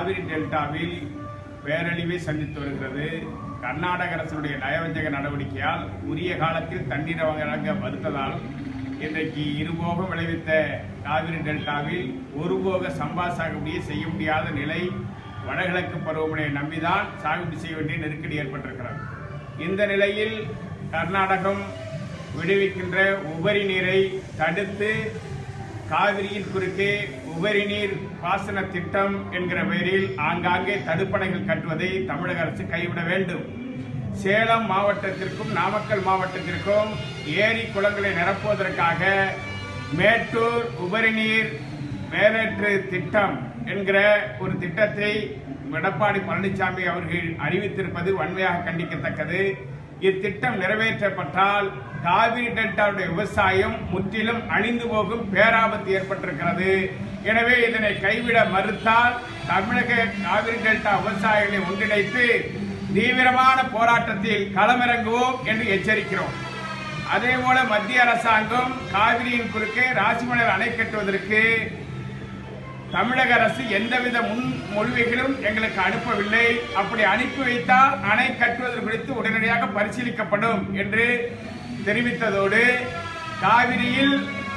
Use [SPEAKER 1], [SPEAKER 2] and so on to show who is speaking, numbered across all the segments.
[SPEAKER 1] காவிரி டெல்டாவில் பேரழிவை சந்தித்து வருகிறது. கர்நாடக அரசுடைய நயவஞ்சக நடவடிக்கையால் உரிய காலத்தில் தண்ணீரை வழங்க மறுத்ததால் இன்றைக்கு இருபோகம் விளைவித்த காவிரி டெல்டாவில் ஒருபோக சம்பா சாகுபடியை செய்ய முடியாத நிலை, வடகிழக்கு பருவமழையை நம்பிதான் சாகுபடி செய்ய வேண்டிய நெருக்கடி ஏற்பட்டிருக்கிறது. இந்த நிலையில் கர்நாடகம் விடுவிக்கின்ற உபரி நீரை தடுத்து காவிரியின் குறுக்கே உபரி நீர் பாசன திட்டம் என்கிற பெயரில் ஆங்காங்கே தடுப்பணைகள் கட்டுவதை தமிழக அரசு கைவிட வேண்டும். சேலம் மாவட்டத்திற்கும் நாமக்கல் மாவட்டத்திற்கும் ஏரி குளங்களை நிரப்புவதற்காக மேட்டூர் உபரி நீர் மேலேற்று திட்டம் என்கிற ஒரு திட்டத்தை எடப்பாடி பழனிசாமி அவர்கள் அறிவித்திருப்பது வன்மையாக கண்டிக்கத்தக்கது. இத்திட்டம் நிறைவேற்றப்பட்டால் காவிரி டெல்டாவுடைய விவசாயம் முற்றிலும் அழிந்து போகும் பேராபத்து ஏற்பட்டிருக்கிறது. எனவே இதனை கைவிட மறுத்தால் தமிழக காவிரி டெல்டா விவசாயிகளை ஒன்றிணைத்து தீவிரமான போராட்டத்தில் களமிறங்குவோம் என்று எச்சரிக்கிறோம். அதேபோல மத்திய அரசாங்கம் காவிரியின் குறுக்கே ராசிமணல் அணை கட்டுவதற்கு தமிழக அரசு எந்தவித முன்மொழிவுகளும் எங்களுக்கு அனுப்பவில்லை. அப்படி அனுப்பி வைத்தால் அணை கட்டுவது குறித்து உடனடியாக பரிசீலிக்கப்படும் என்று தெரிவித்ததோடு, காவிரியில்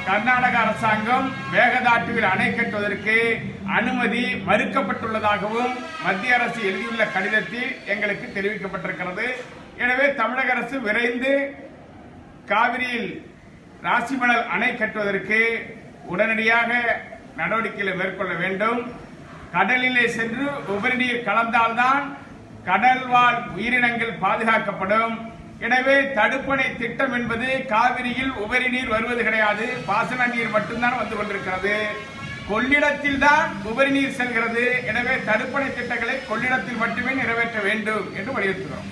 [SPEAKER 1] கர்நாடக அரசாங்கம் வேகதாட்டுவில் அணை கட்டுவதற்கு அனுமதி மறுக்கப்பட்டுள்ளதாகவும் மத்திய அரசு எழுதியுள்ள கடிதத்தில் எங்களுக்கு தெரிவிக்கப்பட்டிருக்கிறது. எனவே தமிழக அரசு விரைந்து காவிரியில் ராசிமணல் அணை கட்டுவதற்கு உடனடியாக நடவடிக்கைகளை மேற்கொள்ள வேண்டும். கடலிலே சென்று உபரி நீர் கலந்தால்தான் கடல்வாழ் உயிரினங்கள் பாதுகாக்கப்படும். எனவே தடுப்பணை திட்டம் என்பது காவிரியில் உபரி நீர் வருவது கிடையாது, பாசன நீர் மட்டும்தான் வந்து கொண்டிருக்கிறது. கொள்ளிடத்தில் தான் உபரி நீர் செல்கிறது. எனவே தடுப்பணை திட்டங்களை கொள்ளிடத்தில் மட்டுமே நிறைவேற்ற வேண்டும் என்று வலியுறுத்துகிறோம்.